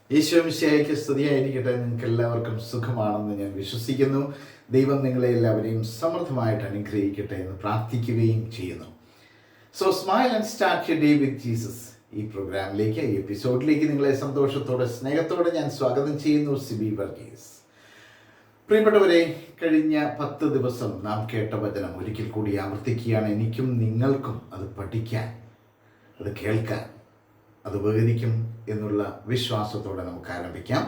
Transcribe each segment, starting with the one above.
ഈശോമിശിഹായ്ക്ക് സ്തുതിയായിരിക്കട്ടെ. നിങ്ങൾക്ക് എല്ലാവർക്കും സുഖമാണെന്ന് ഞാൻ വിശ്വസിക്കുന്നു. ദൈവം നിങ്ങളെ എല്ലാവരെയും സമൃദ്ധമായിട്ട് അനുഗ്രഹിക്കട്ടെ എന്ന് പ്രാർത്ഥിക്കുകയും ചെയ്യുന്നു. So smile and start your day with Jesus. ഈ പ്രോഗ്രാമിലേക്ക്, ഈ എപ്പിസോഡിലേക്ക് നിങ്ങളെ സന്തോഷത്തോടെ സ്നേഹത്തോടെ ഞാൻ സ്വാഗതം ചെയ്യുന്നു. സിബി വർഗീസ്. പ്രിയപ്പെട്ടവരെ, കഴിഞ്ഞ 10 ദിവസം നാം കേട്ട വചനം ഒരിക്കൽ കൂടി ആവർത്തിക്കുകയാണ്. എനിക്കും നിങ്ങൾക്കും അത് പഠിക്കാൻ, അത് കേൾക്കാൻ, അത് ഉപകരിക്കും എന്നുള്ള വിശ്വാസത്തോടെ നമുക്ക് ആരംഭിക്കാം.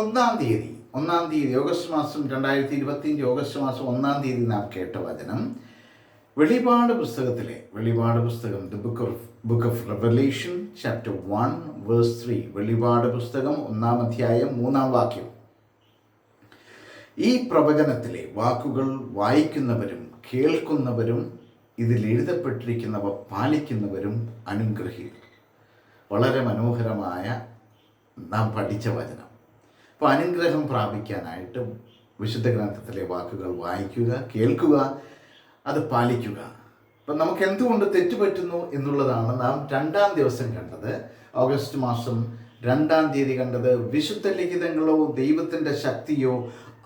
1-ാം തീയതി ഓഗസ്റ്റ് മാസം 2025 ഓഗസ്റ്റ് മാസം 1-ാം തീയതി നാം കേട്ട വചനം വെളിപാട് പുസ്തകം the book of Revelation chapter 1 verse 3. വെളിപാട് പുസ്തകം 1-ാം അധ്യായം 3-ാം വാക്യം. ഈ പ്രവചനത്തിലെ വാക്കുകൾ വായിക്കുന്നവരും കേൾക്കുന്നവരും ഇതിൽ എഴുതപ്പെട്ടിരിക്കുന്നവ പാലിക്കുന്നവരും അനുഗ്രഹീതർ. വളരെ മനോഹരമായ നാം പഠിച്ച വചനം. അപ്പോൾ അനുഗ്രഹം പ്രാപിക്കാനായിട്ട് വിശുദ്ധ ഗ്രന്ഥത്തിലെ വാക്കുകൾ വായിക്കുക, കേൾക്കുക, അത് പാലിക്കുക. അപ്പം നമുക്ക് എന്തുകൊണ്ട് തെറ്റുപറ്റുന്നു എന്നുള്ളതാണ് നാം 2-ാം ദിവസം കണ്ടത്. ഓഗസ്റ്റ് മാസം 2-ാം തീയതി കണ്ടത് വിശുദ്ധ ലിഖിതങ്ങളോ ദൈവത്തിൻ്റെ ശക്തിയോ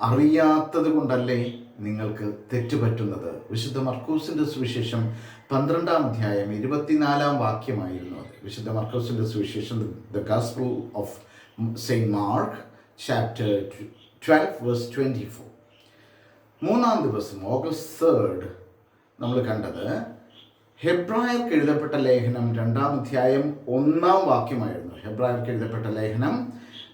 അറിയാത്തത് കൊണ്ടല്ലേ നിങ്ങൾക്ക് തെറ്റുപറ്റുന്നത്. വിശുദ്ധ മർക്കോസിൻ്റെ സുവിശേഷം 12-ാം അധ്യായം 24-ാം വാക്യമായിരുന്നു അത്. വിശുദ്ധ മർക്കോസിൻ്റെ സുവിശേഷം the gospel of saint Mark chapter 12 verse 24. 3-ാം ദിവസം ഓഗസ്റ്റ് 3 നമ്മൾ കണ്ടത് ഹെബ്രായർക്ക് എഴുതപ്പെട്ട ലേഖനം 2-ാം അധ്യായം 1-ാം വാക്യമായിരുന്നു. ഹെബ്രായർക്ക് എഴുതപ്പെട്ട ലേഖനം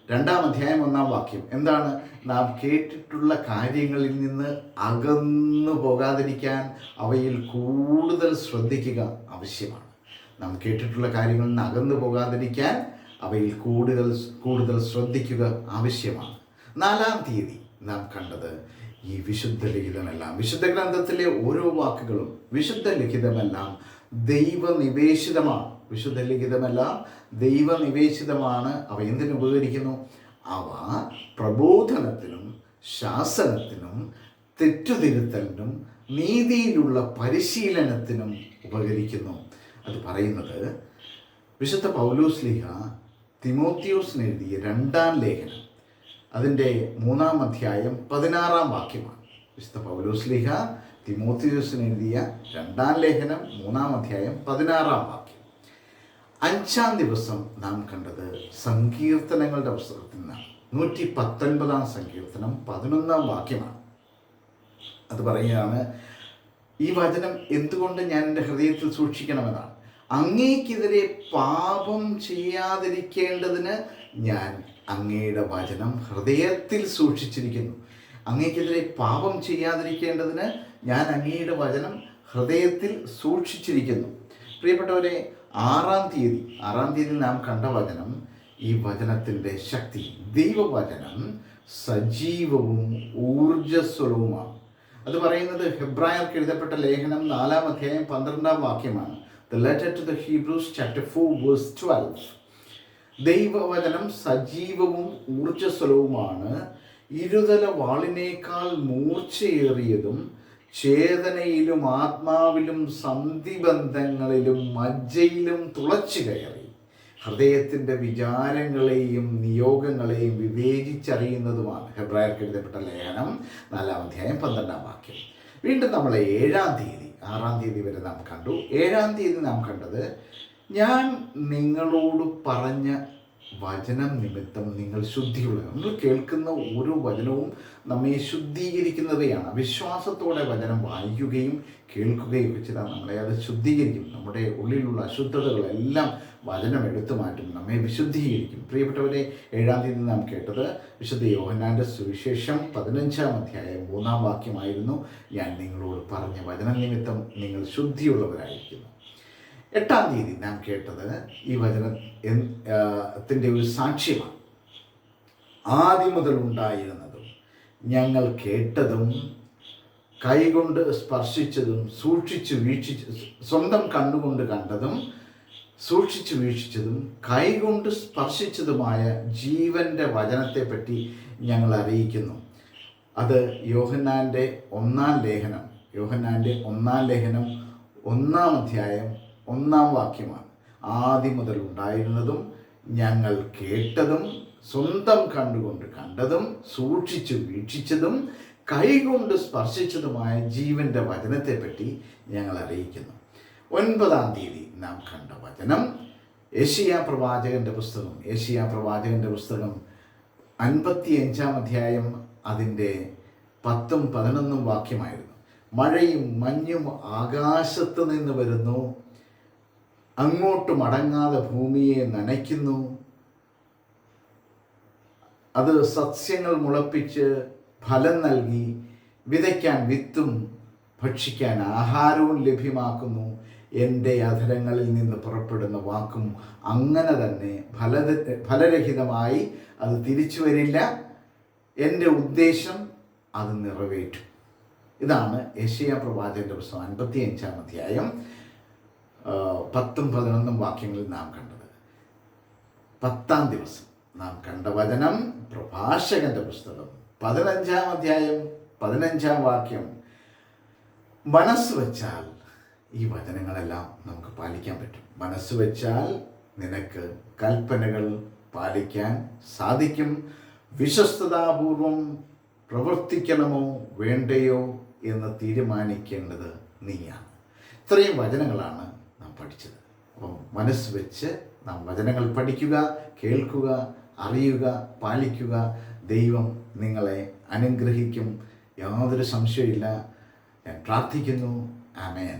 2-ാം അധ്യായം 1-ാം വാക്യം എന്താണ്? നാം കേട്ടിട്ടുള്ള കാര്യങ്ങളിൽ നിന്ന് അകന്നു പോകാതിരിക്കാൻ അവയിൽ കൂടുതൽ ശ്രദ്ധിക്കുക ആവശ്യമാണ്. നാം കേട്ടിട്ടുള്ള കാര്യങ്ങളിൽ നിന്ന് അകന്നു പോകാതിരിക്കാൻ അവയിൽ കൂടുതൽ ശ്രദ്ധിക്കുക ആവശ്യമാണ്. 4-ാം തീയതി നാം കണ്ടത് ഈ വിശുദ്ധ ലിഖിതമെല്ലാം, വിശുദ്ധ ഗ്രന്ഥത്തിലെ ഓരോ വാക്കുകളും വിശുദ്ധ ലിഖിതമെല്ലാം ദൈവനിവേശിതമാണ്. വിശുദ്ധ ലിഖിതമെല്ലാം ദൈവനിവേശിതമാണ്. അവ എന്തിനു ഉപകരിക്കുന്നു? അവ പ്രബോധനത്തിനും ശാസനത്തിനും തെറ്റുതിരുത്തലിനും നീതിയിലുള്ള പരിശീലനത്തിനും ഉപകരിക്കുന്നു. അത് പറയുന്നത് വിശുദ്ധ പൗലോസ്ലീഹ തിമോത്തിയോസിന് എഴുതിയ 2-ാം ലേഖനം അതിൻ്റെ 3-ാം അധ്യായം 16-ാം വാക്യമാണ്. വിശുദ്ധ പൗലോസ്ലീഹ തിമോത്തിയോസിന് എഴുതിയ 2-ാം ലേഖനം 3-ാം അധ്യായം 16-ാം വാക്യം. 5-ാം ദിവസം നാം കണ്ടത് സങ്കീർത്തനങ്ങളുടെ പുസ്തകത്തിൽ നിന്നാണ്. 119-ാം സങ്കീർത്തനം 11-ാം വാക്യമാണ്. അത് പറയുകയാണ്, ഈ വചനം എന്തുകൊണ്ട് ഞാൻ എൻ്റെ ഹൃദയത്തിൽ സൂക്ഷിക്കണമെന്നാണ്. അങ്ങേക്കെതിരെ പാപം ചെയ്യാതിരിക്കേണ്ടതിന് ഞാൻ അങ്ങയുടെ വചനം ഹൃദയത്തിൽ സൂക്ഷിച്ചിരിക്കുന്നു. അങ്ങേക്കെതിരെ പാപം ചെയ്യാതിരിക്കേണ്ടതിന് ഞാൻ അങ്ങയുടെ വചനം ഹൃദയത്തിൽ സൂക്ഷിച്ചിരിക്കുന്നു. പ്രിയപ്പെട്ടവരെ, 6-ാം തീയതി നാം കണ്ട വചനം, ഈ വചനത്തിൻ്റെ ശക്തി, ദൈവവചനം സജീവവും ഊർജ്ജസ്വലവുമാണ്. അത് പറയുന്നത് ഹെബ്രായർക്ക് എഴുതപ്പെട്ട ലേഖനം 4-ാം അധ്യായം 12-ാം വാക്യമാണ്. The letter to the Hebrews chapter 4 verse 12. ദൈവവചനം സജീവവും ഊർജ്ജസ്വലവുമാണ്, ഇരുതല വാളിനേക്കാൾ മൂർച്ചയേറിയതും ചേതനയിലും ആത്മാവിലും സന്ധിബന്ധങ്ങളിലും മജ്ജയിലും തുളച്ചു കയറി ഹൃദയത്തിൻ്റെ വിചാരങ്ങളെയും നിയോഗങ്ങളെയും വിവേചിച്ചറിയുന്നതുമാണ്. ഹെബ്രായർക്ക് എഴുതപ്പെട്ട ലേഖനം 4-ാം അധ്യായം 12-ാം വാക്യം. വീണ്ടും നമ്മൾ 7-ാം തീയതി 6-ാം തീയതി വരെ നാം കണ്ടു. 7-ാം തീയതി നാം കണ്ടത്, ഞാൻ നിങ്ങളോട് പറഞ്ഞ വചനം നിമിത്തം നിങ്ങൾ ശുദ്ധിയുള്ള. നമ്മൾ കേൾക്കുന്ന ഓരോ വചനവും നമ്മെ ശുദ്ധീകരിക്കുന്നവയാണ്. വിശ്വാസത്തോടെ വചനം വായിക്കുകയും കേൾക്കുകയും ഒക്കെ ചെയ്താൽ നമ്മളെ അത് ശുദ്ധീകരിക്കും. നമ്മുടെ ഉള്ളിലുള്ള അശുദ്ധതകളെല്ലാം വചനം എടുത്തു മാറ്റും, നമ്മെ വിശുദ്ധീകരിക്കും. പ്രിയപ്പെട്ടവരെ, 7-ാം തീയതി നാം കേട്ടത് വിശുദ്ധ യോഹന്നാൻ്റെ സുവിശേഷം 15-ാം അധ്യായം 3-ാം വാക്യമായിരുന്നു. ഞാൻ നിങ്ങളോട് പറഞ്ഞ വചനം നിമിത്തം നിങ്ങൾ ശുദ്ധിയുള്ളവരായിരിക്കുന്നു. 8-ാം തീയതി നാം കേട്ടത് ഈ വചനത്തിൻ്റെ ഒരു സാക്ഷ്യമാണ്. ആദ്യം മുതൽ ഉണ്ടായിരുന്നതും ഞങ്ങൾ കേട്ടതും കൈകൊണ്ട് സ്പർശിച്ചതും സ്വന്തം കണ്ണുകൊണ്ട് കണ്ടതും സൂക്ഷിച്ചു വീക്ഷിച്ചതും കൈകൊണ്ട് സ്പർശിച്ചതുമായ ജീവൻ്റെ വചനത്തെപ്പറ്റി ഞങ്ങൾ അറിയിക്കുന്നു. അത് യോഹന്നാൻ്റെ 1-ാം ലേഖനം 1-ാം അധ്യായം 1-ാം വാക്യമാണ്. ആദ്യം മുതൽ ഉണ്ടായിരുന്നതും ഞങ്ങൾ കേട്ടതും സ്വന്തം കണ്ടുകൊണ്ട് കണ്ടതും സൂക്ഷിച്ചു വീക്ഷിച്ചതും കൈകൊണ്ട് സ്പർശിച്ചതുമായ ജീവൻ്റെ വചനത്തെപ്പറ്റി ഞങ്ങൾ അറിയിക്കുന്നു. 9-ാം തീയതി നാം കണ്ട വചനം യെശയ്യാ പ്രവാചകൻ്റെ പുസ്തകം 55-ാം അധ്യായം അതിൻ്റെ 10ഉം 11ഉം വാക്യമായിരുന്നു. മഴയും മഞ്ഞും ആകാശത്ത് നിന്ന് വരുന്നു, അങ്ങോട്ട് മടങ്ങാതെ ഭൂമിയെ നനയ്ക്കുന്നു, അത് സസ്യങ്ങൾ മുളപ്പിച്ച് ഫലം നൽകി, വിതയ്ക്കാൻ വിത്തും ഭക്ഷിക്കാൻ ആഹാരവും ലഭ്യമാക്കുന്നു. എൻ്റെ അധരങ്ങളിൽ നിന്ന് പുറപ്പെടുന്ന വാക്കും അങ്ങനെ തന്നെ ഫലരഹിതമായി അത് തിരിച്ചു വരില്ല. എൻ്റെ ഉദ്ദേശം അത് നിറവേറ്റും. ഇതാണ് യെശയ്യാ പ്രവാചകൻ്റെ പുസ്തകം 55-ാം അധ്യായം 10ഉം 11ഉം വാക്യങ്ങളിൽ നാം കണ്ടത്. 10-ാം ദിവസം നാം കണ്ട വചനം പ്രഭാഷകൻ്റെ പുസ്തകം 15-ാം അധ്യായം 15-ാം വാക്യം. മനസ്സ് വച്ചാൽ ഈ വചനങ്ങളെല്ലാം നമുക്ക് പാലിക്കാൻ പറ്റും. മനസ്സ് വെച്ചാൽ നിനക്ക് കൽപ്പനകൾ പാലിക്കാൻ സാധിക്കും. വിശ്വസ്തതാപൂർവം പ്രവർത്തിക്കണമോ വേണ്ടയോ എന്ന് തീരുമാനിക്കേണ്ടത് നീയാണ്. ഇത്രയും വചനങ്ങളാണ് നാം പഠിച്ചത്. അപ്പം മനസ്സ് വെച്ച് നാം വചനങ്ങൾ പഠിക്കുക, കേൾക്കുക, അറിയുക, പാലിക്കുക. ദൈവം നിങ്ങളെ അനുഗ്രഹിക്കും, യാതൊരു സംശയമില്ല. ഞാൻ പ്രാർത്ഥിക്കുന്നു. ആമേൻ.